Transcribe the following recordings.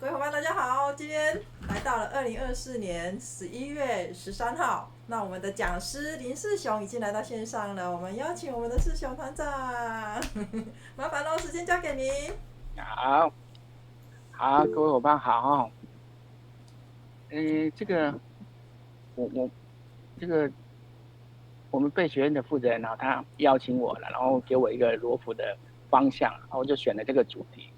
各位伙伴，大家好！今天来到了2024年11月13号，那我们的讲师林世雄已经来到线上了，我们邀请我们的世雄团长，麻烦喽，时间交给您。好，好，各位伙伴好。这个我这个我们备学院的负责人啊，他邀请我了，然后给我一个罗浮的方向，然后我就选了这个主题，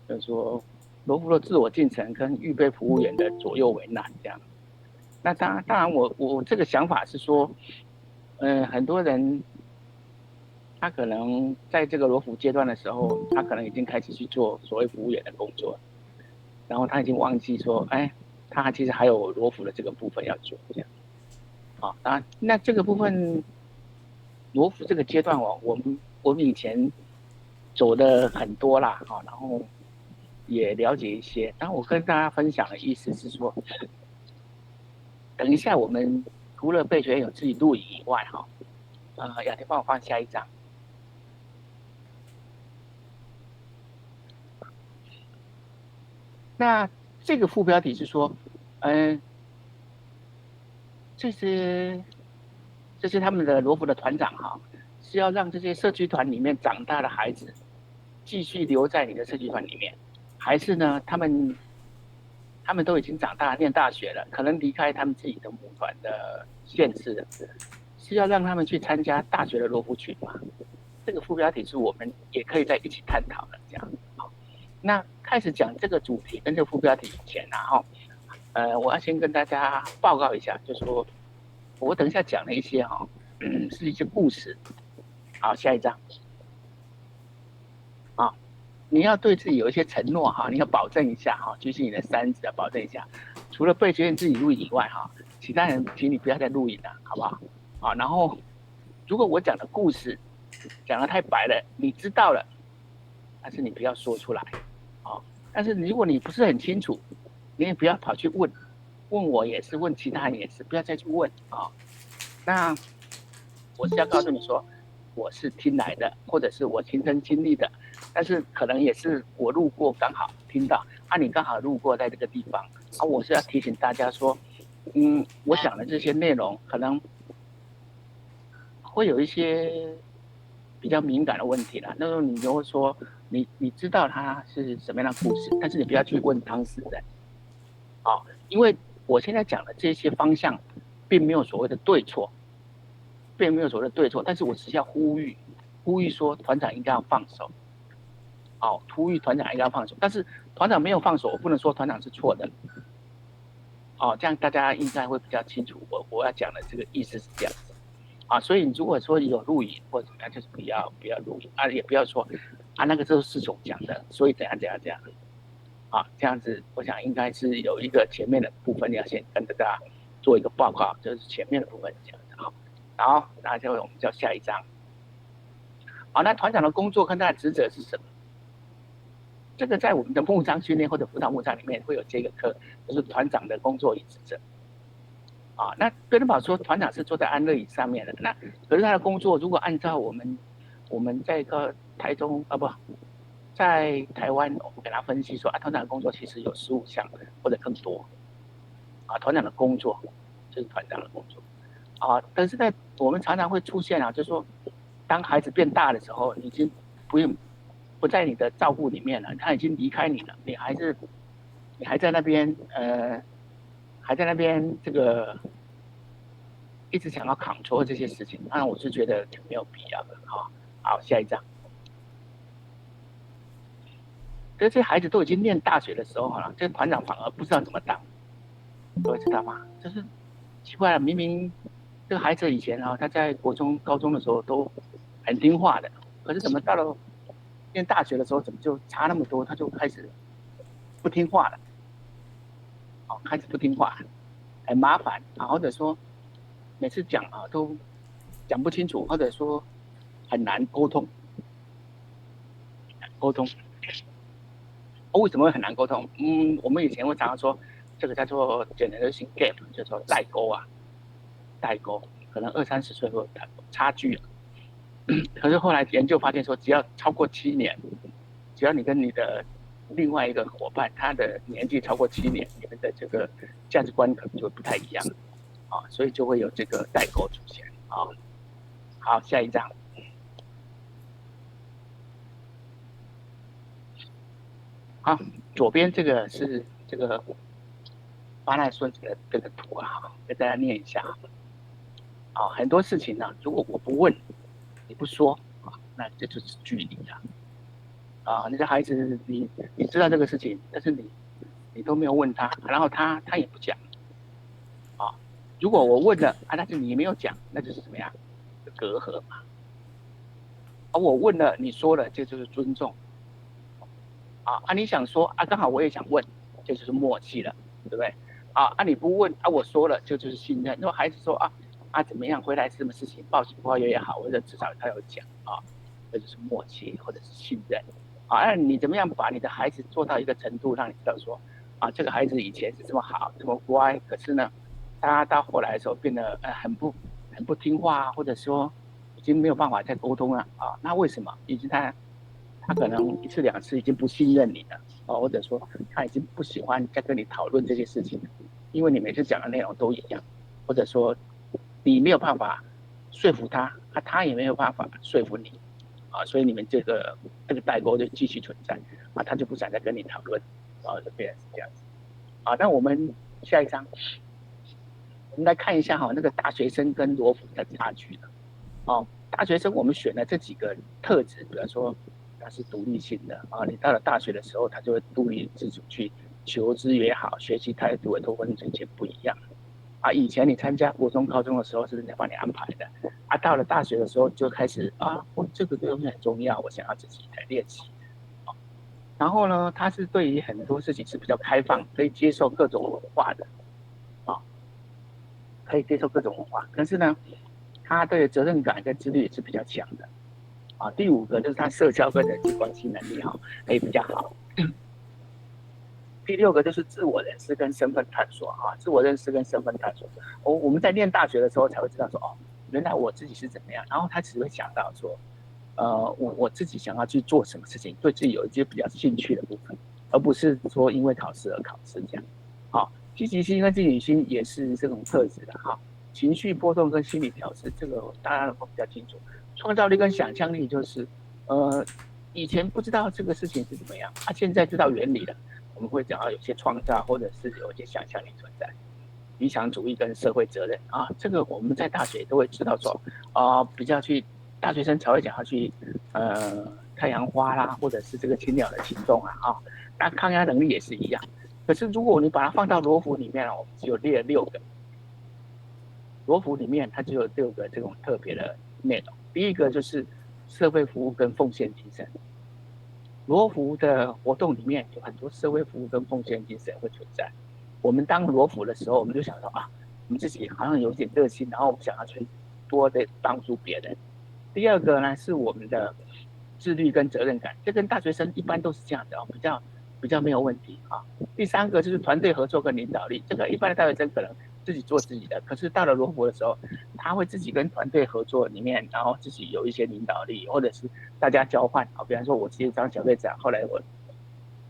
就是说罗浮的自我进程跟预备服务员的左右为难这样。那当然我这个想法是说，很多人他可能在这个罗浮阶段的时候，他可能已经开始去做所谓服务员的工作，然后他已经忘记说，他其实还有罗浮的这个部分要做，这样。好，那这个部分罗浮这个阶段我们以前走的很多啦，然后也了解一些。然后我跟大家分享的意思是说，等一下我们除了备学院有自己录影以外，雅婷帮我放下一张。那这个副标题是说，这是他们的罗浮的团长哈，是要让这些社区团里面长大的孩子继续留在你的社区团里面，还是呢他们都已经长大念大学了，可能离开他们自己的母团的县市了，是要让他们去参加大学的罗浮群吗？这个副标题是我们也可以在一起探讨的，这样。好，那开始讲这个主题跟这个副标题以前我要先跟大家报告一下，就是说我等一下讲了一些是一些故事。好，下一章。你要对自己有一些承诺你要保证一下举起你的三指要保证一下，除了备学院自己录影以外其他人请你不要再录影了，好不好？然后如果我讲的故事讲得太白了，你知道了，但是你不要说出来但是如果你不是很清楚，你也不要跑去问我也是，问其他人也是，不要再去问那我是要告诉你说，我是听来的，或者是我亲身经历的，但是可能也是我路过刚好听到你刚好路过在这个地方我是要提醒大家说，我讲的这些内容可能会有一些比较敏感的问题啦。那时候你就会说，你知道他是什么样的故事，但是你不要去问当事人因为我现在讲的这些方向，并没有所谓的对错，但是我只是要呼吁说，团长应该要放手，呼吁团长应该要放手。但是团长没有放手，我不能说团长是错的，这样大家应该会比较清楚我要讲的这个意思是这样子所以你如果说有录影或者怎么样，就是不要录影也不要说那个就是世雄讲的，所以怎样这样子，我想应该是有一个前面的部分要先跟大家做一个报告，就是前面的部分这样子然后大家我们叫下一章。好，那团长的工作跟他的职责是什么？这个在我们的牧章训练或者辅导牧章里面会有这个课，就是团长的工作与职责那别人宝说团长是坐在安乐椅上面的，那可是他的工作如果按照我们在一个台中在台湾，我们给他分析说团长的工作其实有15项或者更多团长的工作就是团长的工作但是我们常常会出现就是说，当孩子变大的时候，你已经不在你的照顾里面了，他已经离开你了，你还在那边这个一直想要control这些事情，那我是觉得挺没有必要的好，下一章。这些孩子都已经念大学的时候这个团长反而不知道怎么当，各位知道吗？就是奇怪了，明明这个孩子以前他在国中、高中的时候都很听话的，可是怎么到了念大学的时候，怎么就差那么多？他就开始不听话了，开始不听话，很麻烦或者说每次讲都讲不清楚，或者说很难沟通。为什么会很难沟通？我们以前会常常说，这个叫做 generation gap， 叫做代沟，可能20-30岁会有差距了。可是后来研究发现说，只要超过7年，只要你跟你的另外一个伙伴，他的年纪超过7年，你们的这个价值观可能就不太一样啊，所以就会有这个代沟出现啊。好，下一张。好，左边这个是这个巴奈孙子的这个图啊，给大家念一下啊。很多事情呢，如果我不问，你不说啊，那这就是距离啊。啊，那个孩子你知道这个事情，但是你都没有问他，然后他也不讲啊。如果我问了啊，但是你没有讲，那就是怎么样？隔阂嘛。而我问了，你说了，这就是尊重啊。你想说啊，刚好我也想问，这就是默契了，对不对？你不问啊，我说了，就是信任。如果孩子说怎么样，回来是什么事情，报警报也好，或者至少他有讲啊，这就是默契或者是信任。那你怎么样把你的孩子做到一个程度，让你知道说这个孩子以前是这么好，这么乖，可是呢，他到后来的时候变得很不听话，或者说已经没有办法再沟通了那为什么？以及他可能一次两次已经不信任你了或者说他已经不喜欢再跟你讨论这些事情，因为你每次讲的内容都一样，或者说你没有办法说服他，他也没有办法说服你所以你们这个代沟就继续存在他就不想再跟你讨论就变成是这样子那我们下一章，我们来看一下那个大学生跟罗浮的差距大学生我们选了这几个特质，比方说他是独立性的你到了大学的时候，他就会独立自主去求知也好，学习态度也都跟之前不一样以前你参加国中、高中的时候是人家帮你安排的到了大学的时候就开始这个东西很重要，我想要自己来练习然后呢，他是对于很多事情是比较开放，可以接受各种文化的可以接受各种文化，可是呢，他对责任感跟自律也是比较强的第5个就是他社交跟人际关系能力可以比较好。第6个就是自我认识跟身份探索自我认识跟身份探索我们在念大学的时候才会知道说原来我自己是怎么样，然后他只会想到说我自己想要去做什么事情，对自己有一些比较兴趣的部分，而不是说因为考试而考试这样积极性跟自主性也是这种特质的情绪波动跟心理调试，这个大家都比较清楚。创造力跟想象力就是以前不知道这个事情是怎么样现在知道原理了，我们会讲到有些创造或者是有一些想象力存在。理想主义跟社会责任这个我们在大学都会知道说比较去大学生才会讲要去太阳花啦，或者是这个青鸟的行动那抗压能力也是一样。可是如果你把它放到罗浮里面我们只有列了6个，罗浮里面它就有6个这种特别的内容。第一个就是社会服务跟奉献精神，罗浮的活动里面有很多社会服务跟奉献精神会存在。我们当罗浮的时候，我们就想说我们自己好像有点热心，然后我们想要去多的帮助别人。第2个呢是我们的自律跟责任感，这跟大学生一般都是这样的比较没有问题第3个就是团队合作跟领导力，这个一般的大学生可能自己做自己的，可是到了罗浮的时候，他会自己跟团队合作里面，然后自己有一些领导力，或者是大家交换比方说我直接当小队长，后来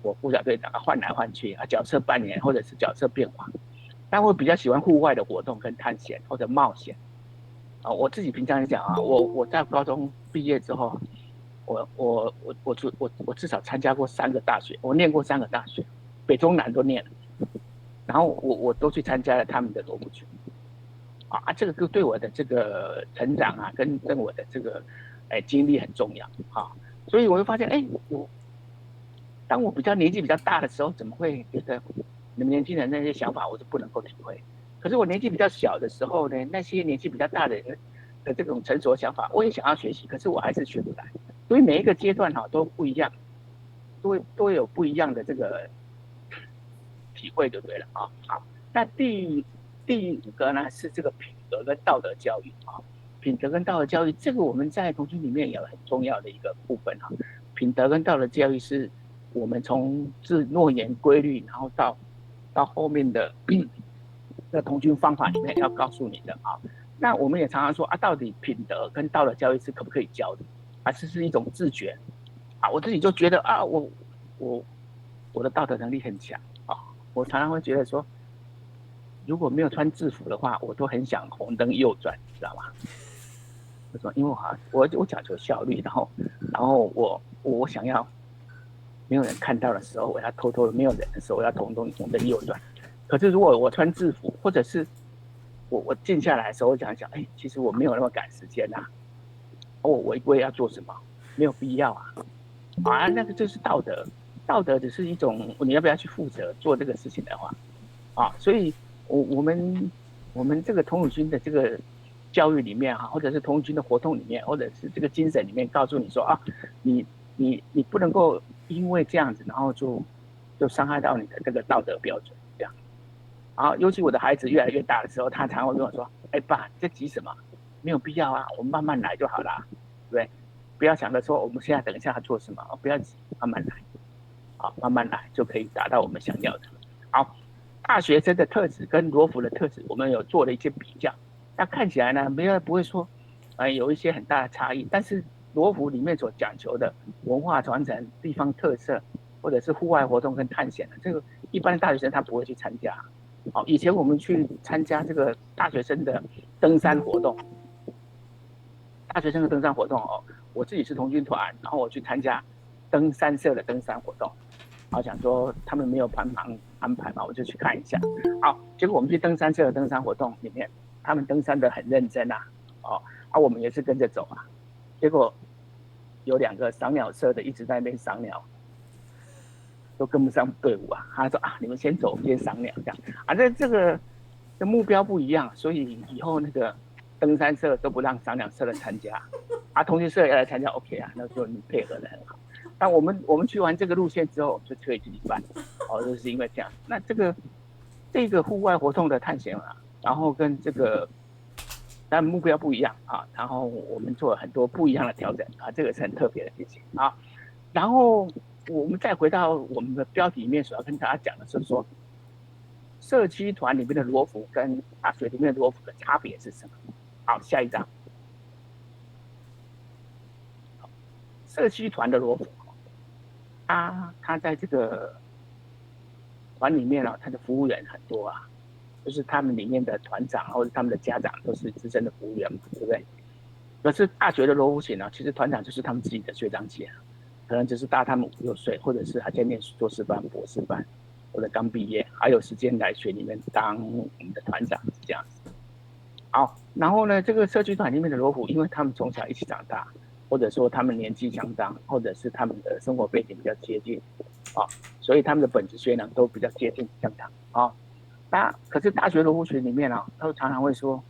我副小队长换来换去角色扮演或者是角色变化。但我比较喜欢户外的活动跟探险或者冒险我自己平常讲我在高中毕业之后，我至少参加过3个大学，我念过3个大学，北中南都念了，然后我都去参加了他们的罗浮群这个对我的这个成长跟我的这个经历很重要所以我会发现当我比较年纪比较大的时候，怎么会觉得你们年轻人那些想法我是不能够体会？可是我年纪比较小的时候呢，那些年纪比较大的人的这种成熟的想法，我也想要学习，可是我还是学不来。所以每一个阶段都不一样，都有不一样的这个体会就对了好，那第5个呢是这个品德跟道德教育品德跟道德教育，这个我们在童军里面有很重要的一个部分品德跟道德教育是我们从诺言规律，然后到后面的童军方法里面要告诉你的那我们也常常说到底品德跟道德教育是可不可以教的，还是一种自觉我自己就觉得我的道德能力很强啊，我常常会觉得说，如果没有穿制服的话，我都很想红灯右转，知道吗？为什么？因为我讲求效率，然后我想要没有人看到的时候，我要偷偷的没有人的时候，我要红灯右转。可是如果我穿制服，或者是我静下来的时候，我想想，其实我没有那么赶时间啊，我违规要做什么？没有必要啊。那个就是道德，道德只是一种你要不要去负责做这个事情的话，所以我们这个童子军的这个教育里面或者是童子军的活动里面，或者是这个精神里面，告诉你说你不能够因为这样子，然后就伤害到你的这个道德标准，这样。尤其我的孩子越来越大的时候，他常会跟我说：“爸，你在急什么？没有必要啊，我们慢慢来就好啦，对不对？不要想着说我们现在等一下要做什么，不要急，慢慢来，慢慢来就可以达到我们想要的。”好，大学生的特质跟罗浮的特质，我们有做了一些比较。那看起来呢，不会说，有一些很大的差异。但是罗浮里面所讲求的文化传承、地方特色，或者是户外活动跟探险这个一般的大学生他不会去参加。以前我们去参加这个大学生的登山活动，我自己是童军团，然后我去参加登山社的登山活动，想说他们没有帮忙安排嘛，我就去看一下。结果我们去登山社的登山活动里面，他们登山的很认真我们也是跟着走结果有2个赏鸟社的一直在那边赏鸟，都跟不上队伍他说你们先走，我们先赏鸟这样这个的目标不一样，所以以后那个登山社都不让赏鸟社的参加童军社要来参加 OK 那就你配合的很好。但我们去完这个路线之后，就可以自己办就是因为这样。那这个户外活动的探险然后跟这个但目标不一样然后我们做了很多不一样的调整这个是很特别的事情然后我们再回到我们的标题里面所要跟大家讲的是说，社区团里面的罗浮跟大学里面的罗浮的差别是什么？好，下一章。社区团的罗浮，他在这个团里面他的服务员很多就是他们里面的团长或者他们的家长都是资深的服务员嘛，对不对？可是大学的罗浮型其实团长就是他们自己的学长姐可能只是大他们5、6岁，或者是还在念硕士班、博士班，或者刚毕业，还有时间来学里面当我们的团长，是这样子。好，然后呢，这个社区团里面的罗浮，因为他们从小一起长大，或者说他们年纪相当，或者是他们的生活背景比较接近所以他们的本质学能都比较接近相当可是大学罗浮群里面他常常会说，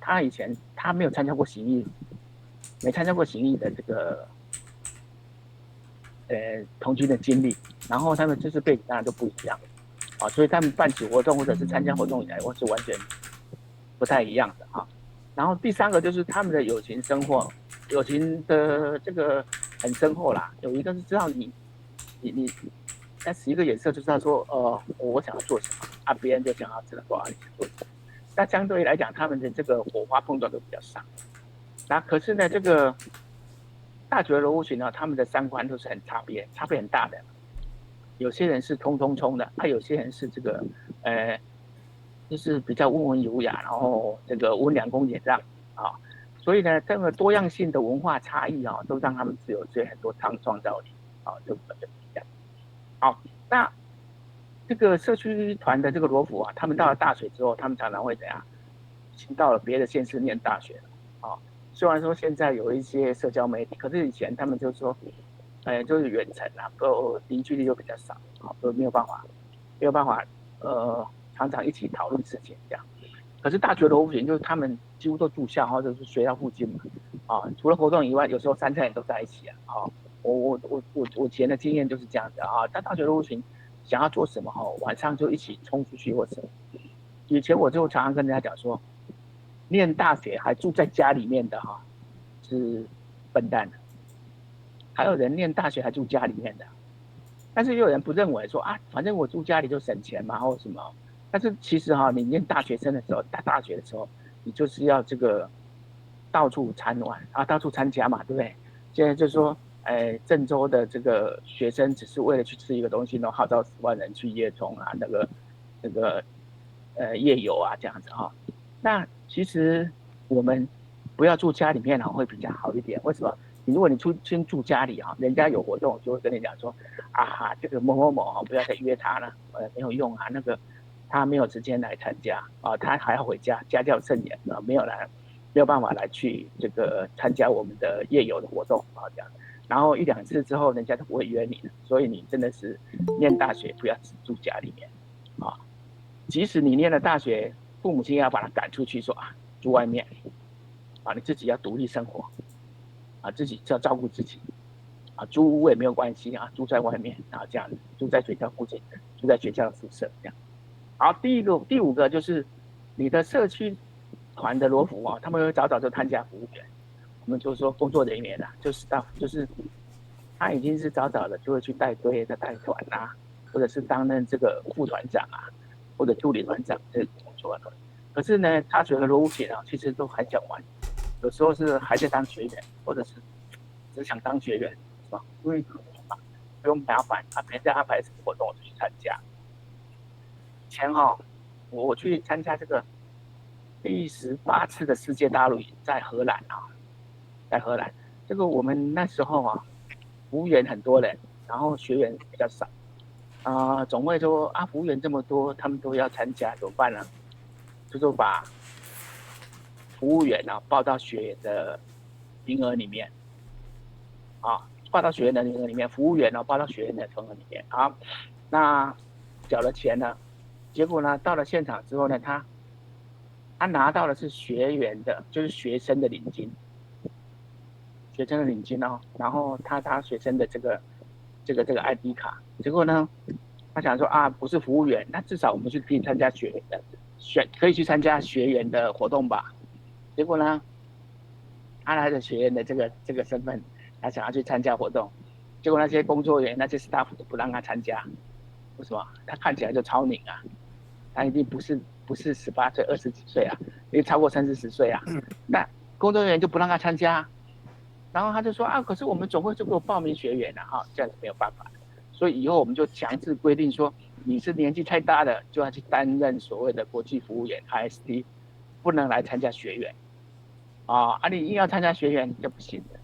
他以前他没有参加过行义，没参加过行义的这个童军的经历，然后他们知识背景当然都不一样所以他们办起活动或者是参加活动以来，我是完全不太一样的然后第3个就是他们的友情生活，友情的这个很深厚啦。有一个是知道你但是一个眼色就知道说，我想要做什么别人就想要知道说你想做什么。那相对来讲，他们的这个火花碰撞都比较少。那可是呢，这个大学罗浮群他们的3观都是很差别很大的。有些人是冲冲冲的，有些人是这个就是比较温文儒雅，然后这个温良恭俭让所以呢，这个多样性的文化差异都让他们有很多创造力就不一样。好，那这个社区团的这个罗浮他们到了大学之后，他们常常会怎样？请到了别的县市念大学虽然说现在有一些社交媒体，可是以前他们就说，就是远程凝聚力又比较少都没有办法常常一起讨论事情这样。可是大学罗浮群就是他们几乎都住校或者是学校附近嘛除了活动以外，有时候3餐也都在一起我以前的经验就是这样子在大学罗浮群想要做什么晚上就一起冲出去或什么。以前我就常常跟人家讲说，念大学还住在家里面的是笨蛋的，还有人念大学还住家里面的。但是又有人不认为说反正我住家里就省钱嘛或什么。但是其实你念大学生的时候，大学的时候，你就是要这个到处参玩到处参加嘛，对不对？现在就说郑州的这个学生只是为了去吃一个东西，然后号召10万人去夜冲啊，那个夜游啊这样子哈。那其实我们不要住家里面会比较好一点。为什么？如果你先住家里人家有活动就会跟你讲说这个某某某不要再约他了，没有用那个他没有时间来参加他还要回家，家教甚严没有办法来去这个参加我们的夜游的活动这样。然后1、2次之后，人家都不会约你了，所以你真的是念大学不要只住家里面即使你念了大学，父母亲要把他赶出去，说住外面你自己要独立生活自己要照顾自己租屋也没有关系住在外面这样子，住在学校附近，住在学校的宿舍这样。好，第5个就是你的社区团的罗服他们会早就参加服务员，我们就说工作人员就是他已经是早的就会去带队的带团或者是担任这个副团长或者助理团长这个工作的。可是呢，他学的罗服鞋其实都很想玩，有时候是还在当学员，或者是只想当学员，是吧？因为不用麻烦别人在安排什么活动我就去参加。以前我去参加这个第18次的世界大陆营在荷兰在荷兰，这个我们那时候服务员很多人，然后学员比较少总会说服务员这么多，他们都要参加怎么办呢？就是把服务员报到学员的名额里面报到学员的名额里面，服务员报到学员的名额里面那缴了钱了，结果呢到了现场之后呢，他拿到的是学员的，就是学生的领金，然后他学生的这个 ID 卡，结果呢，他想说不是服务员，那至少我们可以参加可以去参加学员的活动吧。结果呢，他拿着学员的这个身份，他想要去参加活动，结果那些工作人员、那些 staff 都不让他参加。为什么？他看起来就超龄他一定不是18岁、20几岁因为超过30、40岁那工作人员就不让他参加。然后他就说可是我们总会就给我报名学员这样子没有办法。所以以后我们就强制规定说，你是年纪太大的就要去担任所谓的国际服务员 IST， 不能来参加学员你硬要参加学员就不行的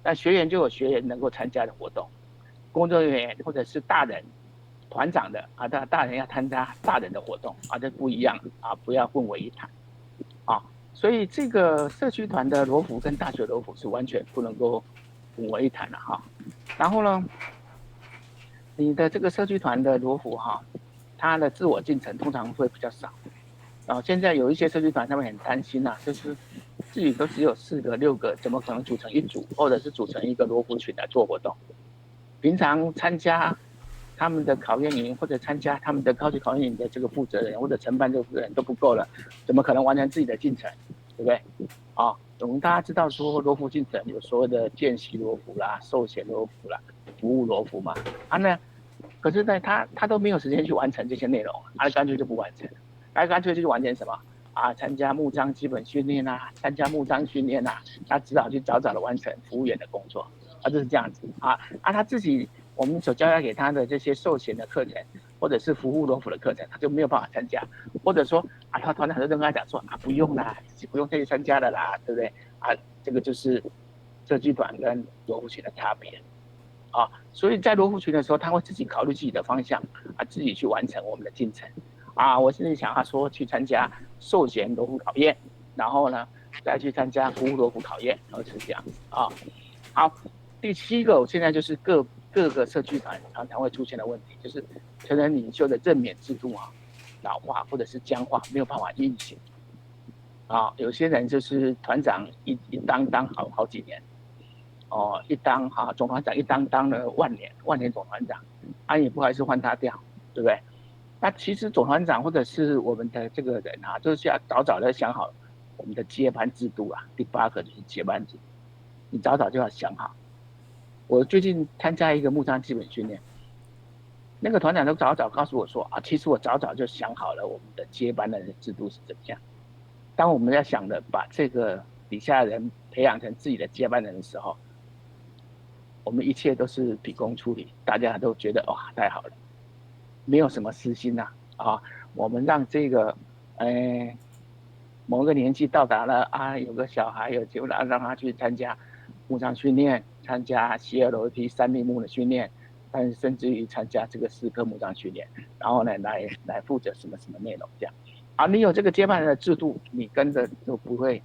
那学员就有学员能够参加的活动，工作人员或者是大人团长的大人要参加大人的活动这不一样不要混为一谈所以这个社区团的罗服跟大学罗服是完全不能够混为一谈的然后呢，你的这个社区团的罗服它的自我进程通常会比较少现在有一些社区团他们很担心就是自己都只有4个、6个，怎么可能组成一组，或者是组成一个罗服群来做活动？平常参加他们的考验营或者参加他们的高级考验营的这个负责人或者承办这个负责人都不够了，怎么可能完成自己的进程？对不对？我们大家知道说罗服进程有所谓的见习罗服啦、寿险罗服啦、服务罗服嘛可是呢他都没有时间去完成这些内容干脆就不完成，干脆就完成什么参加木章基本训练参加木章训练他只好去早的完成服务员的工作就是这样子他自己我们所交代给他的这些寿险的课程或者是服务罗服的课程，他就没有办法参加，或者说他团长就跟他讲说不用啦，自己不用再去参加了啦，对不对这个就是社区团跟罗服群的差别所以在罗服群的时候，他会自己考虑自己的方向自己去完成我们的进程我现在想要说去参加寿险罗服考验，然后呢再去参加服务罗服考验，然后是这样子好，第7个，我现在就是各个社区团常常会出现的问题，就是成人领袖的任免制度老化或者是僵化，没有办法运行有些人就是团长一当好几年一当总团长一当了万年总团长也不好意思换他掉，对不对？那其实总团长或者是我们的这个人就是要早的想好我们的接班制度第8个就是接班制，你早就要想好。我最近参加一个木章基本训练，那个团长都早告诉我说其实我早就想好了我们的接班人的制度是怎么样。当我们要想的把这个底下人培养成自己的接班人的时候，我们一切都是秉公处理，大家都觉得哇太好了，没有什么私心呐我们让这个某个年纪到达了有个小孩有机会让他去参加牧场训练，参加斜楼梯3密木的训练，但是甚至于参加这个4科牧场训练，然后呢来负责什么什么内容这样。你有这个接班人的制度，你跟着就不会，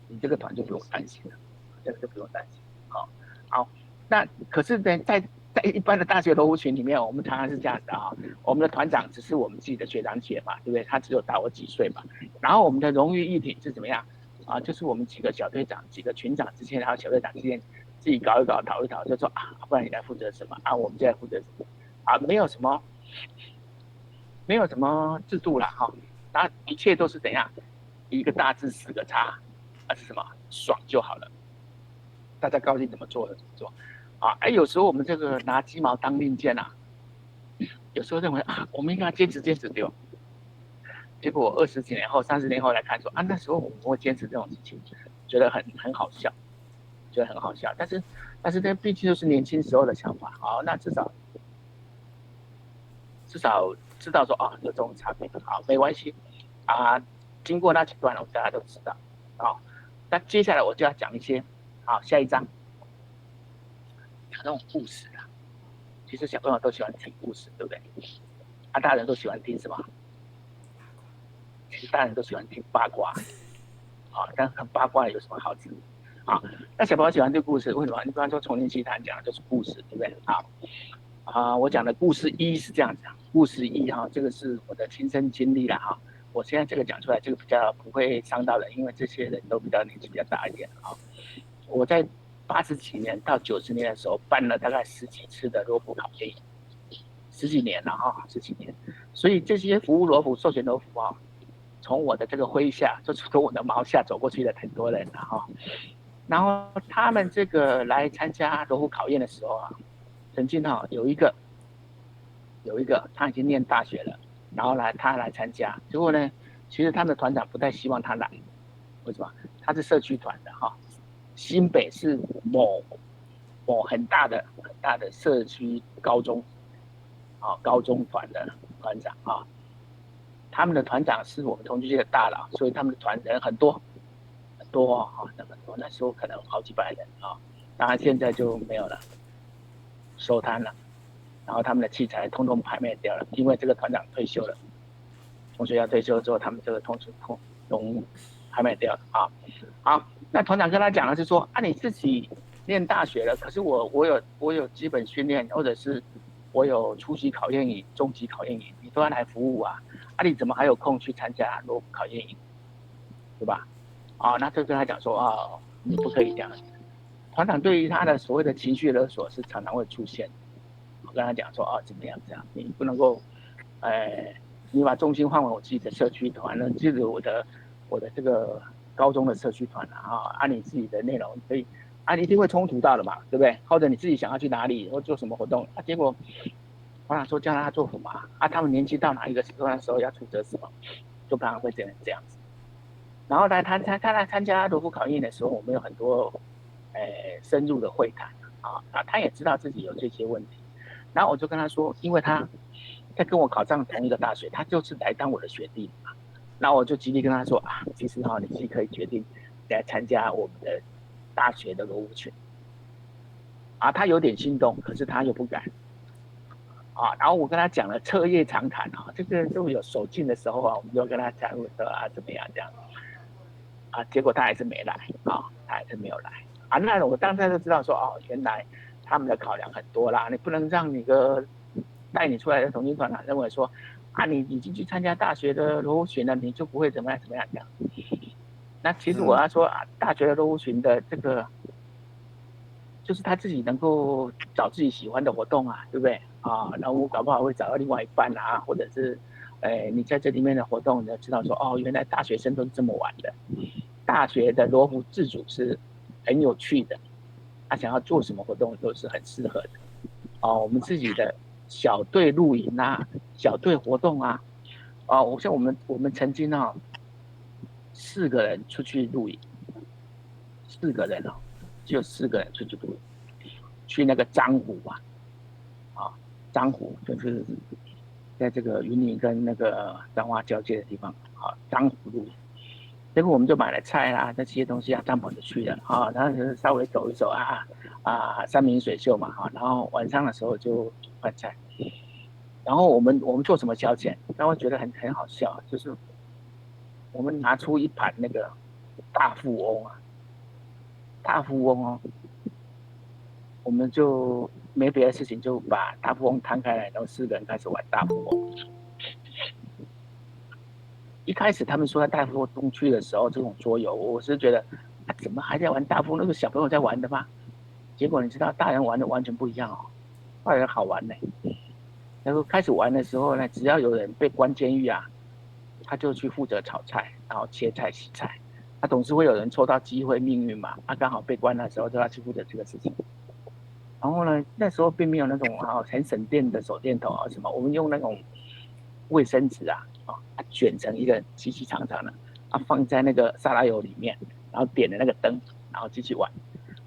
你这个团就不用担心了，这个就不用担心。好，那可是呢，在一般的大学罗湖群里面，我们常常是这样子我们的团长只是我们自己的学长姐嘛，对不对？他只有大我几岁嘛。然后我们的荣誉议题是怎么样就是我们几个小队长、几个群长之间，然后小队长之间自己搞一搞、讨一讨，就说不然你来负责什么我们就来负责什么没有什么制度啦那一切都是怎样一个大字4个叉，是什么爽就好了，大家高兴怎么做就怎么做有时候我们这个拿鸡毛当令箭有时候认为我们应该坚持丢，结果20几年后、30年后来看说那时候我们会坚持这种事情，觉得很好笑，但是这毕竟就是年轻时候的想法那至少知道说有这种差别没关系经过那几段我们大家都知道那接下来我就要讲一些下一章讲那种故事其实小朋友都喜欢听故事，对不对？大人都喜欢听什么？其实大人都喜欢听八卦但很八卦有什么好听那小朋友喜欢听故事，为什么？你比方说丛林奇谈讲的就是故事，对不对我讲的故事1是这样讲，故事1这个是我的亲身经历啦我现在这个讲出来，这个比较不会伤到人，因为这些人都比较年纪比较大一点我在80几年到90年的时候办了大概10几次的罗浮考验，10几年了10几年，所以这些服务罗浮、授权罗浮从我的这个麾下，就从我的毛下走过去的很多人然后他们这个来参加罗浮考验的时候曾经有一个他已经念大学了，然后他来参加，结果呢，其实他们的团长不太希望他来，为什么？他是社区团的新北市某很大的社区高中高中团的团长他们的团长是我们同居界的大佬，所以他们的团人很多那时候可能好几百人当然现在就没有了，收摊了，然后他们的器材通通拍卖掉了，因为这个团长退休了，从学校退休之后，他们这个通拍卖掉了好，那团长跟他讲的是说你自己念大学了，可是我有基本训练，或者是我有初级考验营、中级考验营，你都要来服务你怎么还有空去参加罗浮考验营，对吧？那就跟他讲说你不可以这样子。团长对于他的所谓的情绪勒索是常常会出现，我跟他讲说怎么样这样，你不能够，你把重心换为我自己的社区团了，就是我的这个高中的社区团你自己的内容可以你一定会冲突到的嘛，对不对？或者你自己想要去哪里或做什么活动结果团长说叫他做什么他们年纪到哪一个时段的时候要负责什么，就常常会这样子。然后他来参加罗浮考验的时候，我们有很多深入的会谈他也知道自己有这些问题，然后我就跟他说，因为他在跟我考上同一个大学，他就是来当我的学弟然后我就极力跟他说其实你自己可以决定来参加我们的大学的罗浮群他有点心动，可是他又不敢然后我跟他讲了彻夜长谈这个就有手劲的时候我们就跟他讲说怎么样这样结果他还是没来他还是没有来那我当时就知道说原来他们的考量很多啦，你不能让你带你出来的同性团认为说你已经去参加大学的罗浮群了，你就不会怎么样这样。那其实我要说大学的罗浮群的这个就是他自己能够找自己喜欢的活动对不对然后我搞不好会找到另外一半或者是你在这里面的活动，你要知道说原来大学生都是这么玩的，大学的罗浮自主是很有趣的，他想要做什么活动都是很适合的我们自己的小队露营小队活动我像我们曾经4个人出去露营，4个人就4个人出去露营去那个樟湖樟湖就是在这个云林跟那个彰化交界的地方樟湖露营。结果我们就买了菜啦，这些东西帐篷就去了然后稍微走一走山明水秀嘛然后晚上的时候就煮饭菜。然后我们做什么消遣？让我觉得很好笑，就是我们拿出一盘那个大富翁我们就没别的事情，就把大富翁摊开来，然后4个人开始玩大富翁。一开始他们说在大富翁区的时候，这种桌游，我是觉得怎么还在玩大富翁？那个小朋友在玩的吗？结果你知道，大人玩的完全不一样大人好玩呢。然后开始玩的时候呢，只要有人被关监狱他就去负责炒菜，然后切菜洗菜。总是会有人抽到机会命运嘛，刚好被关的时候就要去负责这个事情。然后呢，那时候并没有那种很省电的手电筒什么，我们用那种卫生纸卷成一个细细长长的放在那个沙拉油里面，然后点了那个灯，然后继续玩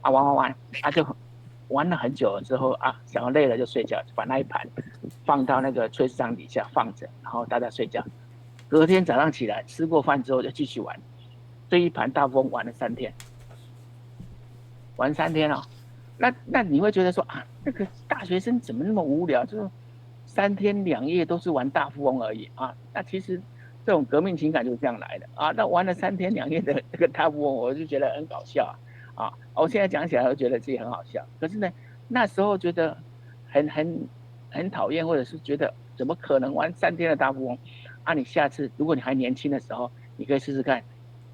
玩就玩了很久了之后想要累了就睡觉，就把那一盘放到那个炊事长底下放着，然后大家睡觉。隔天早上起来吃过饭之后就继续玩，这一盘大富翁玩了3天，玩3天那你会觉得说那个大学生怎么那么无聊？就是3天2夜都是玩大富翁而已那其实这种革命情感就是这样来的那玩了3天2夜的这个大富翁，我就觉得很搞笑我现在讲起来我觉得自己很好笑，可是呢，那时候觉得很讨厌，或者是觉得怎么可能玩3天的大富翁你下次如果你还年轻的时候，你可以试试看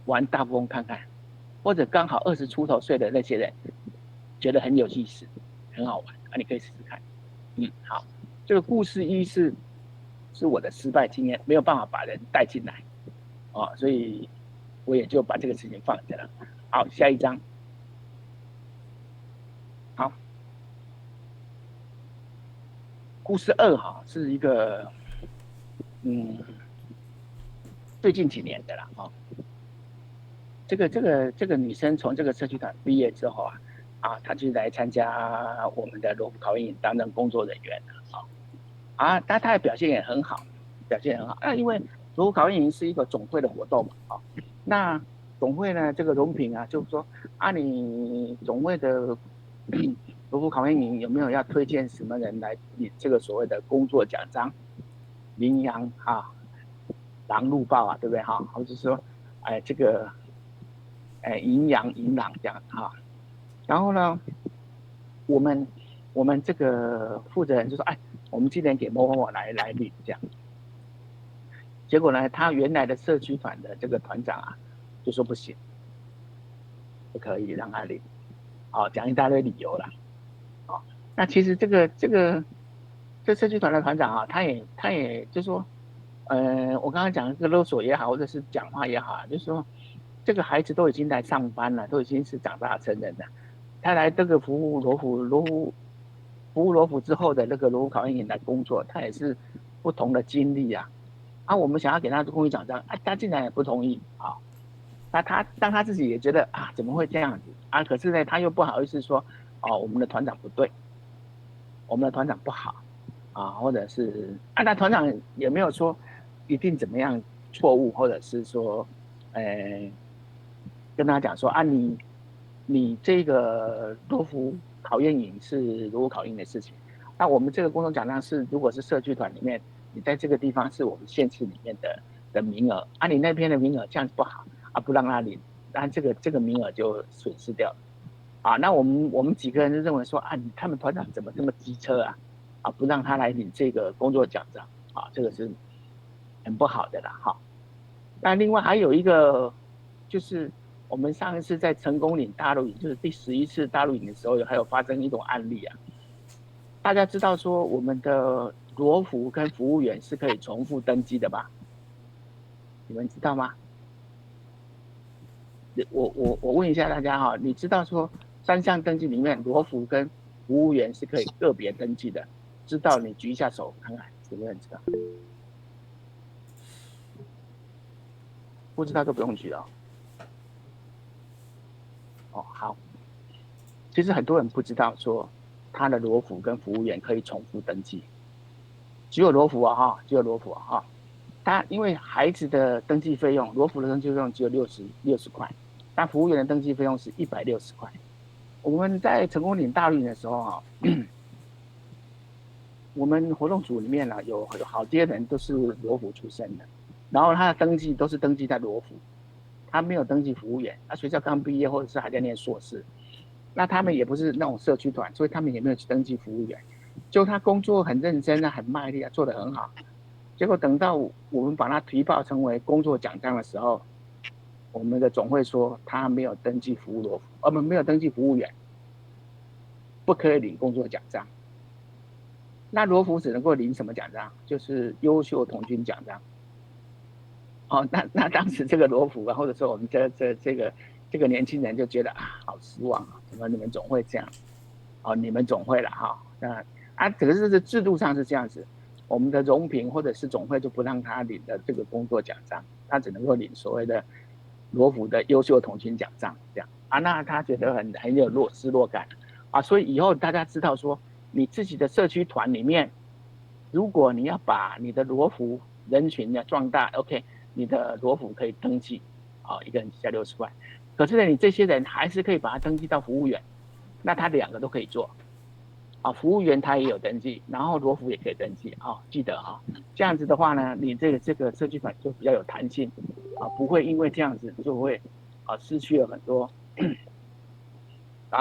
玩大富翁看看，或者刚好20出头岁的那些人觉得很有意思很好玩你可以试试看好，这个故事一是我的失败经验，没有办法把人带进来所以我也就把这个事情放着了。好，下一章。好，故事2是一个最近几年的啦这个女生从这个社区团毕业之后她就来参加我们的罗浮考验营担任工作人员但她的表现也很好。那因为罗浮考验营是一个总会的活动嘛那总会呢这个荣品就是说你总会的罗浮考验营有没有要推荐什么人来领这个所谓的工作奖章？羚羊狼鹿豹对不对或者说这个银羊银狼这样然后呢，我们这个负责人就说我们今年给某某某来领这样。结果呢，他原来的社区团的这个团长就说不行，不可以让他领讲一大堆理由啦那其实这社区团的团长他也就说我刚刚讲这个勒索也好，或者是讲话也好就是说这个孩子都已经来上班了，都已经是长大成人了，他来这个服务罗浮之后的那个罗浮考验营来工作，他也是不同的经历我们想要给他公益奖章他竟然也不同意那他自己也觉得怎么会这样子可是呢他又不好意思说我们的团长不对，我们的团长不好或者是那团长也没有说一定怎么样错误，或者是说跟他讲说你这个罗浮考验营是罗浮考验营的事情，那我们这个工作奖章是如果是社区团里面，你在这个地方是我们县市里面的名额你那边的名额这样不好不让他领，那这个名额就损失掉了那我们几个人就认为说他们团长怎么这么机车不让他来领这个工作奖章这个是很不好的啦那另外还有一个就是我们上一次在成功岭大陆营，就是第11次大陆营的时候，还有发生一种案例大家知道说我们的罗浮跟服务员是可以重复登记的吧？你们知道吗？我问一下大家你知道说3项登记里面罗浮跟服务员是可以个别登记的？知道你举一下手看看有没有人知道？不知道就不用举好。其实很多人不知道说他的罗服跟服务员可以重复登记，只有罗服啊哈，只有罗服啊哈。他因为孩子的登记费用，罗服的登记费用只有60块，但服务员的登记费用是160块。我们在成功岭大绿营的时候啊，我们活动组里面呢有好些人都是罗服出身的，然后他的登记都是登记在罗服，他没有登记服务员。他学校刚毕业或者是还在念硕士，那他们也不是那种社区团，所以他们也没有去登记服务员。就他工作很认真啊，很卖力啊，做得很好。结果等到我们把他提报成为工作奖章的时候，我们的总会说他没有登记服务罗服，没有登记服务员，不可以领工作奖章。那罗服只能够领什么奖章？就是优秀童军奖章。哦，那当时这个罗服啊，或者说我们这个年轻人就觉得啊，好失望啊，怎么你们总会这样？哦，你们总会了哈。这个是制度上是这样子。我们的荣评或者是总会就不让他领的这个工作奖章，他只能够领所谓的罗浮的优秀童军奖章这样啊。那他觉得很有失落感啊。所以以后大家知道说，你自己的社区团里面，如果你要把你的罗浮人群呢壮大 ，OK， 你的罗浮可以登记啊，一个人只要60块。可是呢，你这些人还是可以把它登记到服务员，那他2个都可以做。啊，服务员他也有登记，然后罗服也可以登记啊，记得啊，这样子的话呢，你这个社区团就比较有弹性啊，不会因为这样子就会失去了很多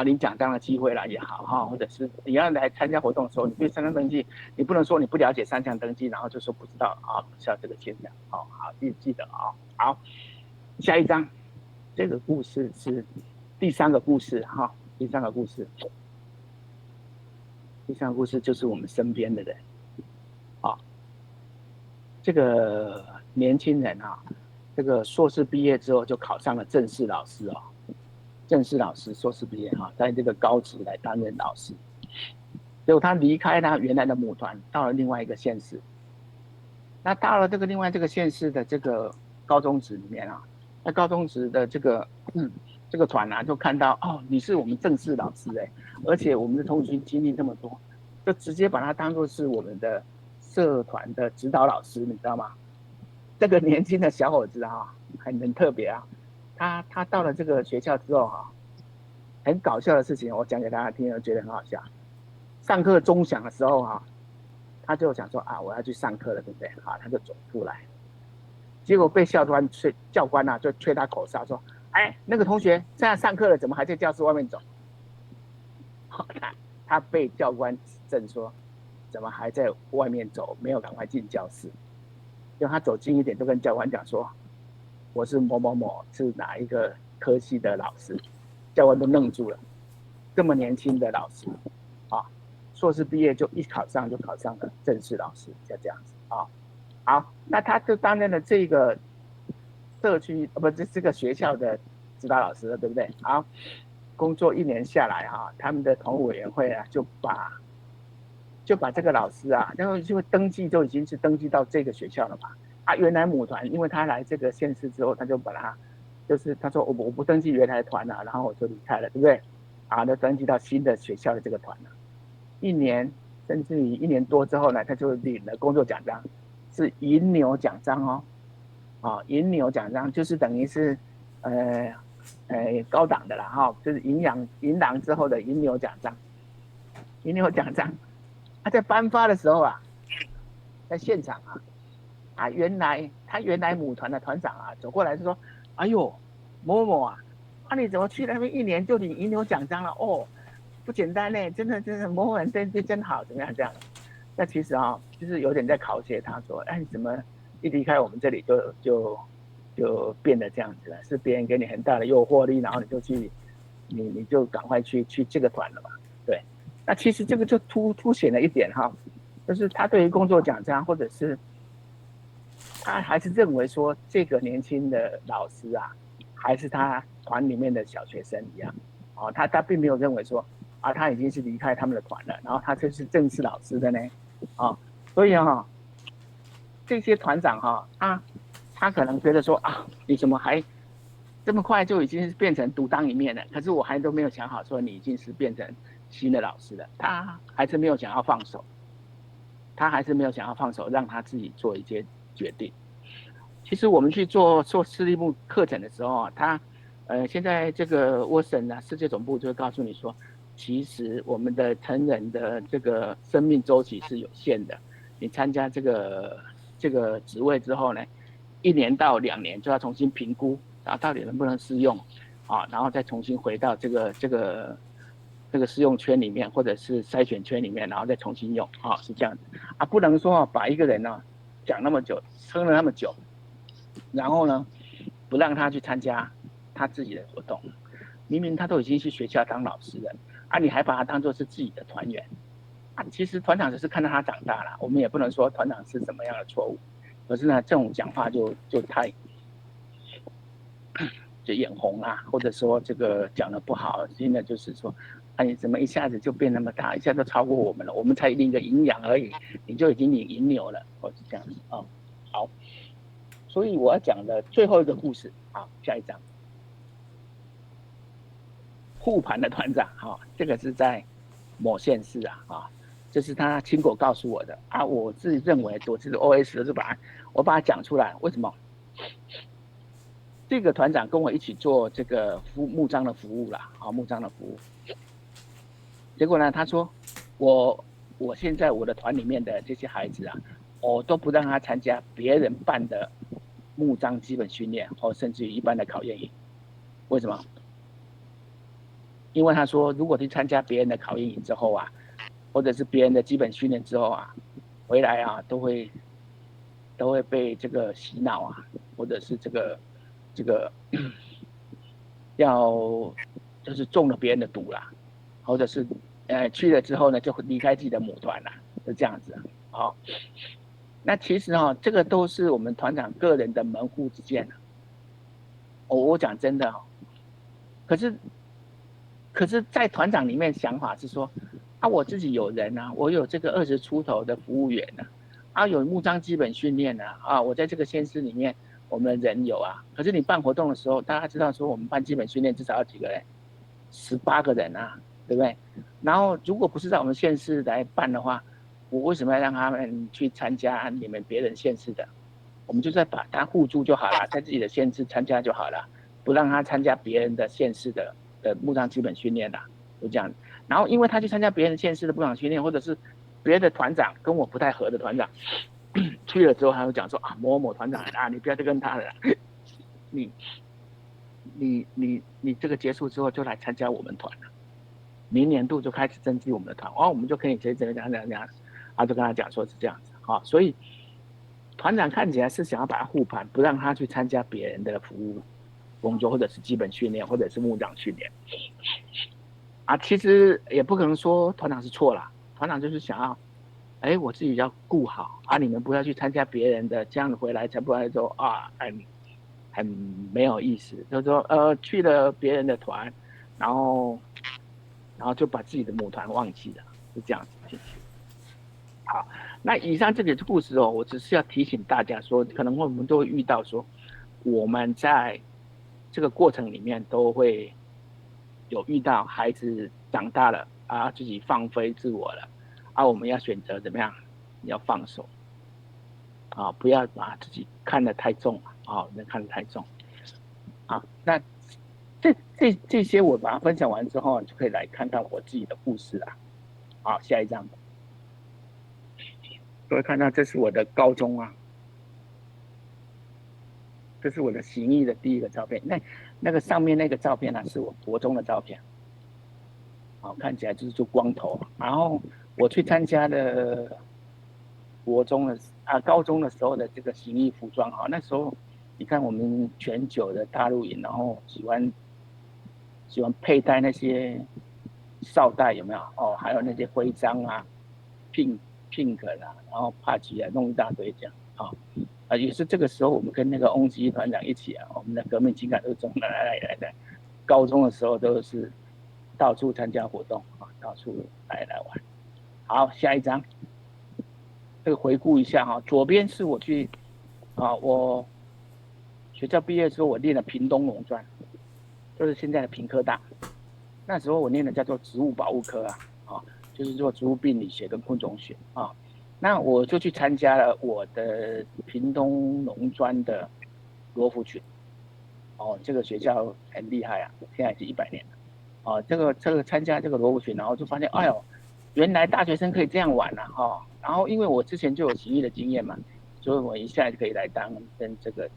领奖章的机会了也好哈，或者是你要来参加活动的时候，你对3项登记，你不能说你不了解3项登记，然后就说不知道啊，不知道这个现象好，记得啊，好，下一章，这个故事是第3个故事哈，第3个故事。第3个故事就是我们身边的人，这个年轻人啊，这个硕士毕业之后就考上了正式老师哦，正式老师硕士毕业哈，在这个高职来担任老师，结果他离开他原来的母团，到了另外一个县市，那到了另外这个县市的这个高中职里面啊，那高中职的这个团啊，就看到哦，你是我们正式老师而且我们的同学经历这么多，就直接把他当作是我们的社团的指导老师，你知道吗？这个年轻的小伙子啊，很特别啊。他到了这个学校之后啊，很搞笑的事情，我讲给大家听，我觉得很好笑。上课钟响的时候啊，他就想说啊，我要去上课了，对不对？好，他就走出来，结果被教官啊就吹他口哨说。哎，那个同学现在上课了，怎么还在教室外面走？他被教官指正说，怎么还在外面走，没有赶快进教室？就他走近一点，就跟教官讲说，我是某某某，是哪一个科系的老师。教官都愣住了，这么年轻的老师啊，硕士毕业就考上了正式老师，就这样子啊。好，那他就担任了这个社区这个学校的指导老师，对不对？好，工作1年下来哈，他们的统务委员会啊，就把这个老师啊，然后就登记就已经是登记到这个学校了嘛。原来母团，因为他来这个县市之后，他就把他，就是他说我不登记原来的团了，然后我就离开了，对不对？就登记到新的学校的这个团了。1年甚至于1年多之后呢，他就领了工作奖章，是银牛奖章哦。银牛奖章就是等于是，高档的啦哈，就是银狼之后的银牛奖章。银牛奖章，他在颁发的时候啊，在现场啊，他原来母团的团长啊走过来就说：“哎呦，某某啊，你怎么去那边1年就领银牛奖章了？哦，不简单呢，真的某某人真好，怎么样这样？”那其实啊，就是有点在考验他说：“哎，怎么？”一离开我们这里就变得这样子了，是别人给你很大的诱惑力，然后你就赶快去这个团了嘛，对。那其实这个就凸显了一点哈，就是他对于工作奖章，或者是他还是认为说这个年轻的老师啊，还是他团里面的小学生一样，他并没有认为说他已经是离开他们的团了，然后他就是正式老师的呢，所以这些团长他可能觉得说你怎么还这么快就已经变成独当一面了？可是我还都没有想好说你已经是变成新的老师了，他还是没有想要放手，让他自己做一些决定。其实我们去做私立部课程的时候啊，现在这个沃森啊，世界总部就会告诉你说，其实我们的成人的这个生命周期是有限的。你参加这个职位之后呢，1年到2年就要重新评估，然后到底能不能适用啊，然后再重新回到这个试用圈里面，或者是筛选圈里面，然后再重新用啊，是这样子啊，不能说把一个人呢讲那么久，撑了那么久，然后呢不让他去参加他自己的活动，明明他都已经去学校当老师了啊，你还把他当作是自己的团员啊？其实团长只是看到他长大了，我们也不能说团长是什么样的错误，可是呢，这种讲话就太就眼红啊，或者说这个讲的不好，真的就是说，啊，你怎么一下子就变那么大，一下就超过我们了？我们才领个营养而已，你就已经领银牛了，或是这样子啊。好，所以我要讲的最后一个故事，好，下一章。护盘的团长哈，这个是在某县市啊，这是他亲口告诉我的啊，我自己认为我自己 OS 的就我把它讲出来，为什么？这个团长跟我一起做这个募章的服务啦，啊，募章的服务。结果呢，他说我现在我的团里面的这些孩子啊，我都不让他参加别人办的募章基本训练，或甚至于一般的考验营。为什么？因为他说，如果去参加别人的考验营之后啊，或者是别人的基本训练之后啊，回来啊都会被这个洗脑啊，或者是这个要就是中了别人的毒啦，或者是去了之后呢就离开自己的母团啦，是这样子啊。好，那其实这个都是我们团长个人的门户之见啊。我讲真的可是，在团长里面想法是说，啊，我自己有人啊，我有这个20出头的服务员啊，有募章基本训练啊，我在这个县市里面，我们人有啊。可是你办活动的时候，大家知道说我们办基本训练至少要几个人？18个人啊，对不对？然后如果不是在我们县市来办的话，我为什么要让他们去参加你们别人县市的？我们就在把他互助就好了，在自己的县市参加就好了，不让他参加别人的县市的募章基本训练啦，就这样。然后因为他去参加别人县市的募章训练，或者是别的团长跟我不太合的团长去了之后，他就讲说啊，某某团长啊，你不要再跟他了，你这个结束之后就来参加我们团了，明年度就开始增进我们的团，我们就可以这样，就跟他讲说是这样子啊，所以团长看起来是想要把他护盘，不让他去参加别人的服务工作，或者是基本训练，或者是募章训练啊。其实也不可能说团长是错了，团长就是想要，我自己要顾好啊，你们不要去参加别人的，这样回来才不会说啊，很没有意思。就是说去了别人的团，然后就把自己的母团忘记了，是这样子进去。好，那以上这个故事我只是要提醒大家说，可能我们都会遇到说，我们在这个过程里面都会有遇到孩子长大了啊，自己放飞自我了啊，我们要选择怎么样？要放手啊，不要把自己看得太重啊，看得太重啊。那这些我把它分享完之后，就可以来看看我自己的故事啦。好，下一张。各位看到，这是我的高中啊，这是我的行艺的第一个照片。那个上面那个照片呢，是我国中的照片。好，看起来就是做光头。然后我去参加的高中的时候的这个行艺服装那时候你看我们全球的大陆营，然后喜欢佩戴那些哨带有没有？还有那些徽章啊，pink 啦，然后帕吉啊，弄一大堆这样也是这个时候我们跟那个翁基团长一起我们的革命情感都中来的。高中的时候都是到处参加活动到处来玩。好，下一张，这个回顾一下左边是我去我学校毕业之后我练了屏东农专，就是现在的屏科大。那时候我念的叫做植物保护科就是做植物病理学跟昆虫学那我就去参加了我的屏东农专的罗浮群这个学校很厉害现在已经100年了这个参加这个罗浮群，然后就发现哎呦，原来大学生可以这样玩然后因为我之前就有行医的经验嘛，所以我一下就可以来当跟这个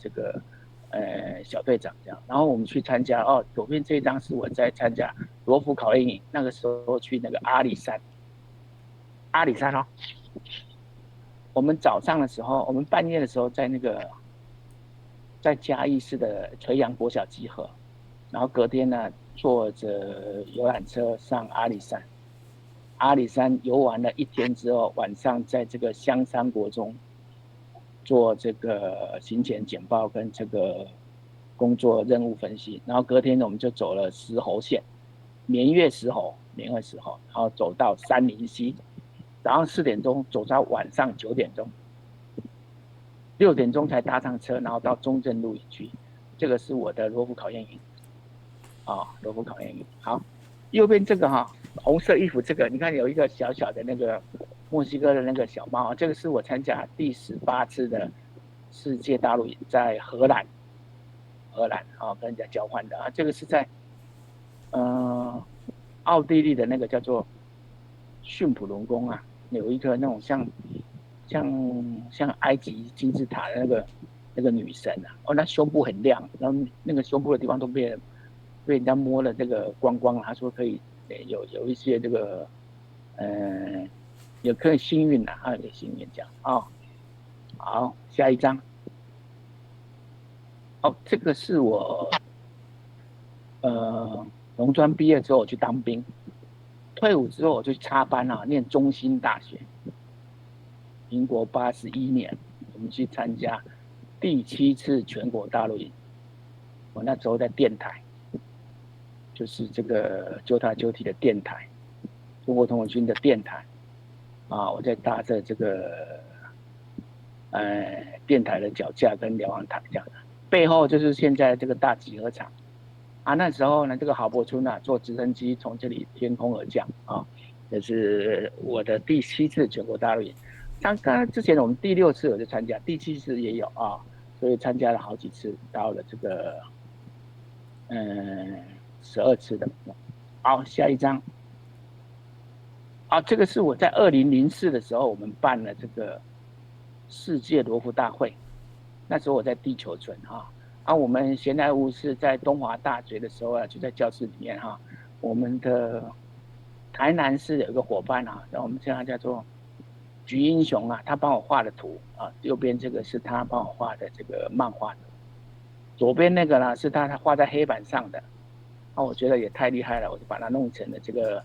小队长这样，然后我们去参加左边这一张是我在参加罗浮考验营，那个时候去那个阿里山我们早上的时候，我们半夜的时候在嘉义市的垂杨国小集合，然后隔天呢坐着游览车上阿里山游玩了1天之后，晚上在这个香山国中做这个行前简报跟这个工作任务分析，然后隔天呢我们就走了石猴线，绵月石猴，然后走到杉林溪，早上4点钟走到晚上9点钟，6点钟才搭上车，然后到中正露营区，这个是我的罗浮考验营罗浮考验营。好，右边这个红色衣服这个，你看有一个小小的那个墨西哥的那个小猫，这个是我参加第18次的世界大陆营，在荷兰跟人家交换的这个是在奥地利的那个叫做驯普伦宫有一个那种像埃及金字塔的那个女神那胸部很亮，然后那个胸部的地方都被人家摸了这个光光，他说可以有一些这个也可以幸运有幸运这样好，下一张这个是我农专毕业之后我去当兵，退伍之后我就插班念中兴大学。民国81年，我们去参加第7次全国大陆营。我那时候在电台，就是这个纠塔纠体的电台，中国通讯军的电台我在搭着这个电台的脚架跟瞭望台这样的，背后就是现在这个大集合场那时候呢，这个郝柏村坐直升机从这里天空而降这是我的第7次全国大陆营。刚刚之前我们第6次我就参加，第7次也有所以参加了好几次，到了这个12次的。好，下一张这个是我在2004的时候我们办了这个世界罗浮大会，那时候我在地球村我们闲来无事在东华大学的时候就在教室里面我们的台南市有一个伙伴然后我们叫他叫做菊英雄他帮我画的图右边这个是他帮我画的这个漫画图，左边那个呢是他画在黑板上的我觉得也太厉害了，我就把它弄成了这个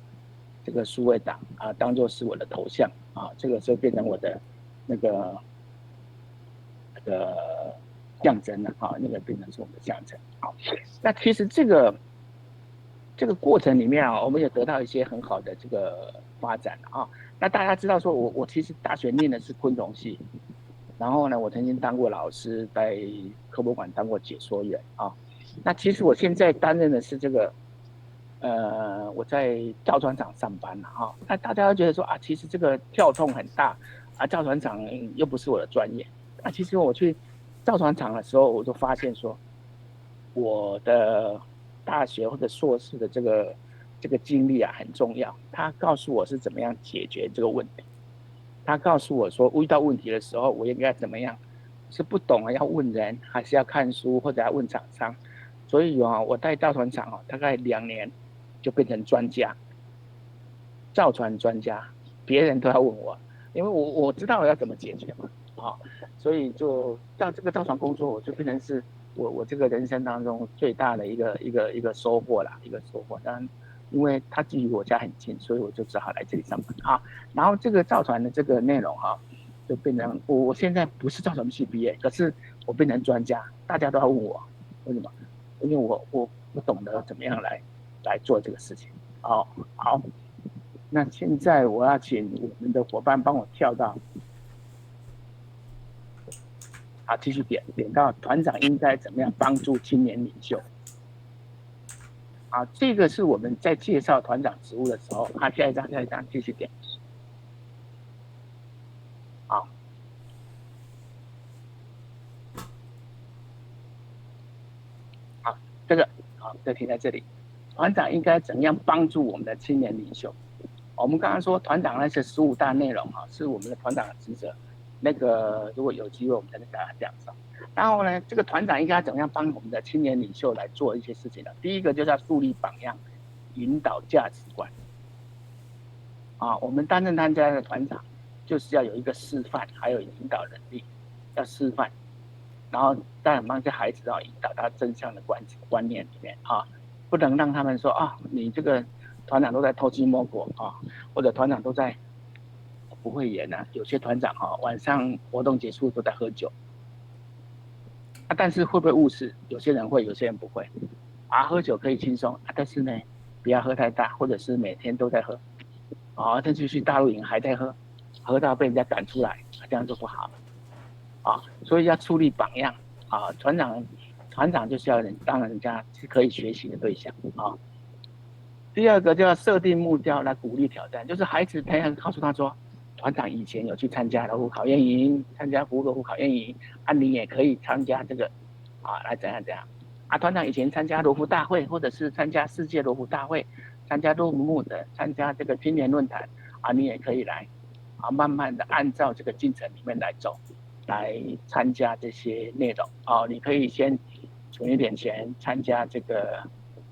数位档当做是我的头像这个就变成我的那个象征了那个变成是我们的象征。好，那其实这个过程里面我们也得到一些很好的这个发展那大家知道说我其实大学念的是昆虫系，然后呢我曾经当过老师，在科博馆当过解说员那其实我现在担任的是这个我在造船厂上班那大家都觉得说其实这个跳动很大造船厂又不是我的专业。那其实我去造船厂的时候，我就发现说，我的大学或者硕士的这个经历很重要。他告诉我是怎么样解决这个问题，他告诉我说遇到问题的时候我应该怎么样，是不懂要问人，还是要看书或者要问厂商。所以我在造船厂大概2年就变成专家，造船专家，别人都要问我，因为我知道我要怎么解决嘛所以就到这个造船工作，我就变成是我这个人生当中最大的一个收获啦，一个收获。当然，因为它距离我家很近，所以我就只好来这里上班然后这个造船的这个内容就变成我现在不是造船系毕业，可是我变成专家，大家都要问我为什么？因为我懂得怎么样来做这个事情。好，那现在我要请我们的伙伴帮我跳到。继续点到团长应该怎么样帮助青年领袖。啊，这个是我们在介绍团长职务的时候，下一张继续点。好，好，这停在这里。团长应该怎样帮助我们的青年领袖？我们刚刚说团长那些15大内容是我们的团长的职责。那个如果有机会，我们再跟大家讲上。然后呢，这个团长应该怎样帮我们的青年领袖来做一些事情呢？第一个就是要树立榜样，引导价值观。我们担任他家的团长，就是要有一个示范，还有引导能力，要示范，然后当然帮这孩子引导他正向的观念里面不能让他们说你这个团长都在偷鸡摸狗或者团长都在不会演有些团长晚上活动结束都在喝酒但是会不会误事？有些人会，有些人不会喝酒可以轻松但是呢，不要喝太大，或者是每天都在喝甚至去大陆营还在喝到被人家赶出来，这样就不好所以要树立榜样团长就是要让人家是可以学习的对象第二个就要设定目标来鼓励挑战，就是孩子他要告诉他说，团长以前有去参加罗湖考验营，参加罗湖考验营你也可以参加这个来怎样团长以前参加罗湖大会，或者是参加世界罗湖大会，参加罗湖的，参加这个青年论坛你也可以来慢慢的按照这个进程里面来走，来参加这些内容你可以先存一点钱参加这个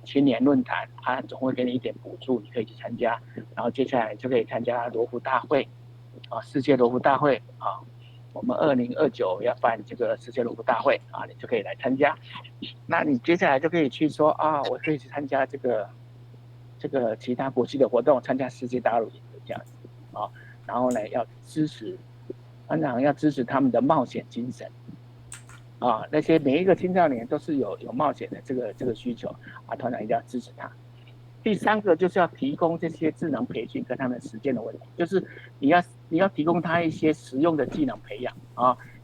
青年论坛总会给你一点补助，你可以去参加，然后接下来就可以参加罗湖大会世界罗湖大会我们2029要办这个世界罗湖大会你就可以来参加。那你接下来就可以去说我可以去参加这个其他国际的活动，参加世界大陆营这样子然后呢要支持团长，要支持他们的冒险精神那些每一个青少年都是有冒险的这个需求团长一定要支持他。第三个就是要提供这些智能培训跟他们实践的问题，就是你要提供他一些实用的技能培养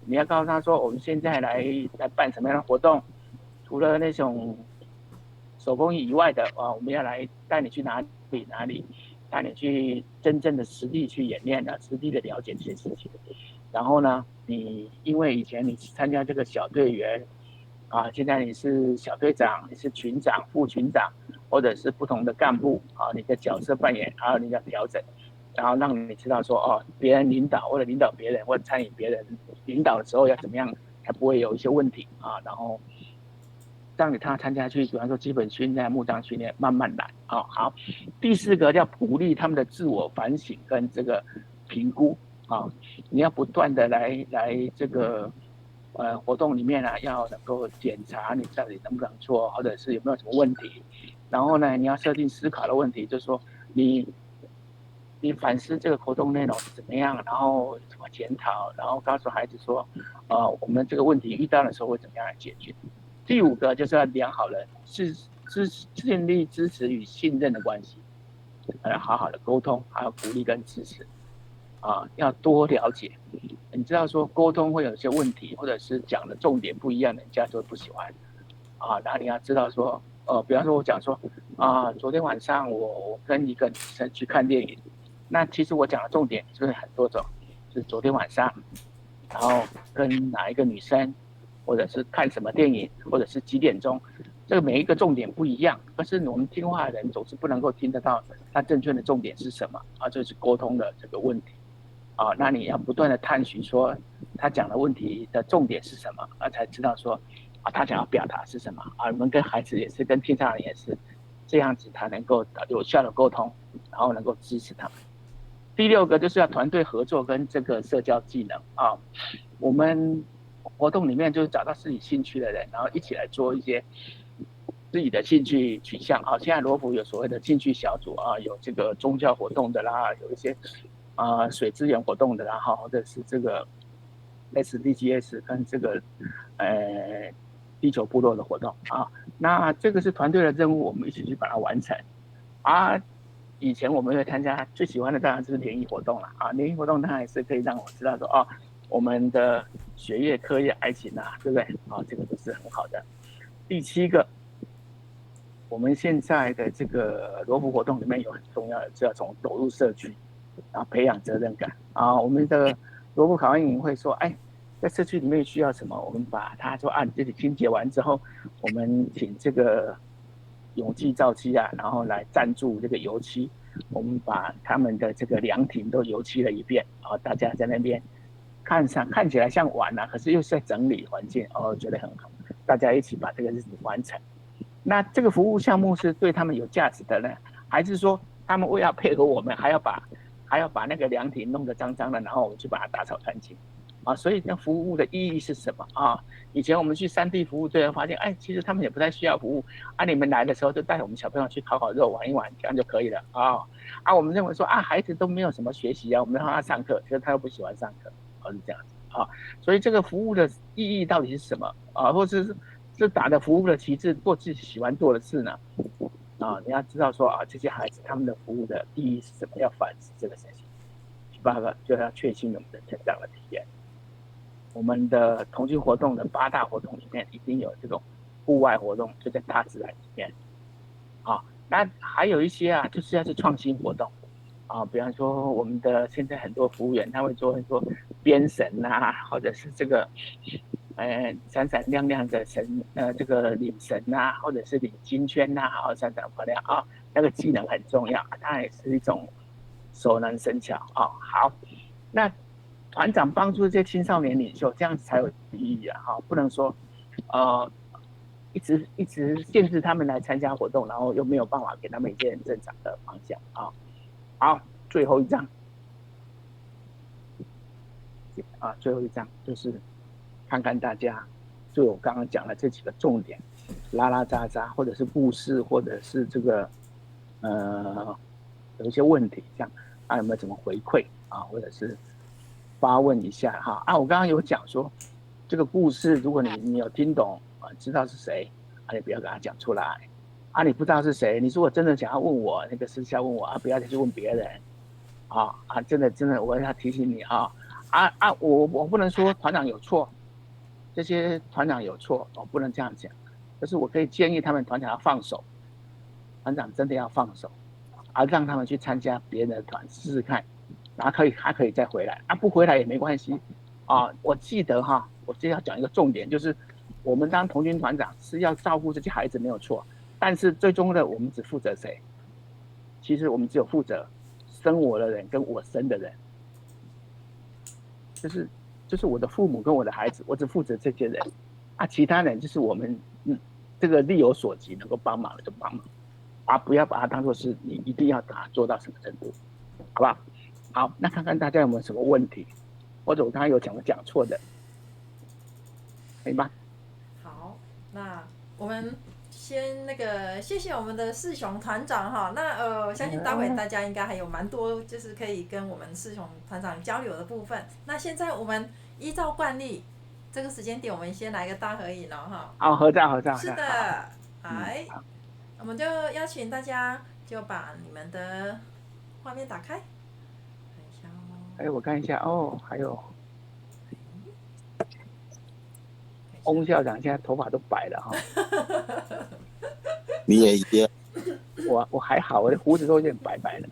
你要告诉他说，我们现在来办什么样的活动，除了那种手工艺以外的我们要来带你去哪里，带你去真正的实地去演练实地的了解这些事情。然后呢，你因为以前你参加这个小队员现在你是小队长，你是群长、副群长，或者是不同的干部你的角色扮演还有你的调整，然后让你知道说别人领导或者领导别人或者参与别人领导的时候要怎么样才不会有一些问题然后让他参加去，比方说基本训练、幕章训练，慢慢来好，第四个要鼓励他们的自我反省跟这个评估你要不断的来这个活动里面要能够检查你到底能不能做，或者是有没有什么问题。然后呢，你要设定思考的问题，就是说你反思这个活动内容是怎么样，然后怎么检讨，然后告诉孩子说我们这个问题遇到的时候会怎么样来解决。第五个就是要良好的建立支持与信任的关系，好好的沟通，还有鼓励跟支持要多了解。你知道说沟通会有一些问题，或者是讲的重点不一样，人家就会不喜欢然后你要知道说比方说我讲说昨天晚上我跟一个女生去看电影，那其实我讲的重点就是很多种，是昨天晚上，然后跟哪一个女生，或者是看什么电影，或者是几点钟，这个每一个重点不一样，但是我们听话的人总是不能够听得到他正确的重点是什么这是沟通的这个问题那你要不断的探寻说他讲的问题的重点是什么才知道说他想要表达是什么我们跟孩子也是，跟青少年也是这样子，才能够有效的沟通，然后能够支持他们。第六个就是要团队合作跟这个社交技能我们活动里面就是找到自己兴趣的人，然后一起来做一些自己的兴趣取向现在罗浮有所谓的兴趣小组有这个宗教活动的啦，有一些水资源活动的啦或者是这个 SDGs 跟这个地球部落的活动那这个是团队的任务，我们一起去把它完成以前我们会参加，最喜欢的当然就是联谊活动了联谊活动当然也是可以让我知道说我们的学业、课业、爱情对不对这个都是很好的。第七个我们现在的这个罗浮活动里面有很重要的，就要从走入社区，然后培养责任感啊。我们的罗浮考验营会说，哎，在社区里面需要什么，我们把它说按这里清洁完之后，我们请这个永济造漆啊，然后来赞助这个油漆，我们把他们的这个凉亭都油漆了一遍，然后大家在那边看起来像玩啊，可是又是在整理环境，觉得很好，大家一起把这个日子完成。那这个服务项目是对他们有价值的呢，还是说他们为了配合我们，还要把那个凉亭弄得脏脏的，然后我们去把它打扫干净啊？所以那服务的意义是什么啊？以前我们去3D服务队发现，哎，其实他们也不太需要服务啊。你们来的时候就带我们小朋友去烤肉玩一玩，这样就可以了啊。我们认为说啊，孩子都没有什么学习啊，我们让他上课，其实他又不喜欢上课，是这样子啊。所以这个服务的意义到底是什么啊？或者是打着服务的旗帜做自己喜欢做的事呢？你要知道说啊，这些孩子他们的服务的意义是什么？要反思这个事情。第8个就要确信我们的成长的体验。我们的童军活动的8大活动里面，一定有这种户外活动，就在大自然里面啊。那还有一些啊，就是要去创新活动啊，比方说我们的现在很多服务员他会做很多编绳啊，或者是这个闪闪亮亮的绳，这个领绳啊，或者是领金圈啊，闪闪发亮啊，那个技能很重要，它也是一种熟能生巧啊。好，那团长帮助这些青少年领袖，这样才有意义啊！不能说一直限制他们来参加活动，然后又没有办法给他们一些很正常的方向啊。好，最后一章最后一章就是看看大家就我刚刚讲的这几个重点，拉拉杂杂，或者是故事，或者是这个有一些问题，这样有没有怎么回馈啊，或者是发问一下哈我刚刚有讲说这个故事，如果你有听懂知道是谁你不要跟他讲出来你不知道是谁，你如果真的想要问我，那个私下问我不要再去问别人真的我要提醒你我不能说团长有错，这些团长有错，我不能这样讲，可是我可以建议他们团长要放手，团长真的要放手让他们去参加别人的团试试看，然后他可以再回来不回来也没关系我记得我今天要讲一个重点，就是我们当童军团长是要照顾这些孩子没有错，但是最终的我们只负责谁？其实我们只有负责生我的人跟我生的人，就是我的父母跟我的孩子，我只负责这些人其他人就是我们这个力有所及能够帮忙的就帮忙不要把它当作是你一定要把它做到什么程度，好不好？好，那看看大家有没有什么问题，或者我刚刚有讲错的，可以吗？好，那我们先谢谢我们的世雄团长那我相信待会大家应该还有蛮多就是可以跟我们世雄团长交流的部分。那现在我们依照惯例，这个时间点我们先来个大合影好，合照。是的，我们就邀请大家就把你们的画面打开。我看一下还有翁校长现在头发都白了你也一样。我还好，我的胡子都有点白白的。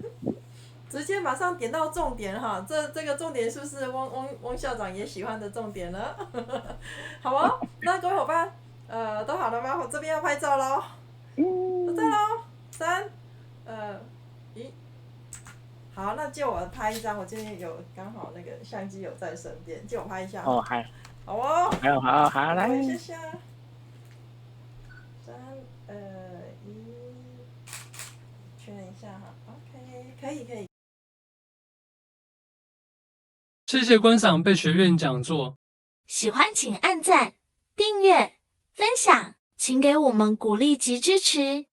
直接马上点到重点这个重点是不是翁校长也喜欢的重点呢？好那各位伙伴，都好了吗？我这边要拍照喽，拍照喽，3、2、1。好，那借我拍一张，我今天有刚好那个相机有在身边，借我拍一下。好好来，谢谢。3、2、1，确认一下OK， 可以。谢谢观赏贝学院讲座，喜欢请按赞、订阅、分享，请给我们鼓励及支持。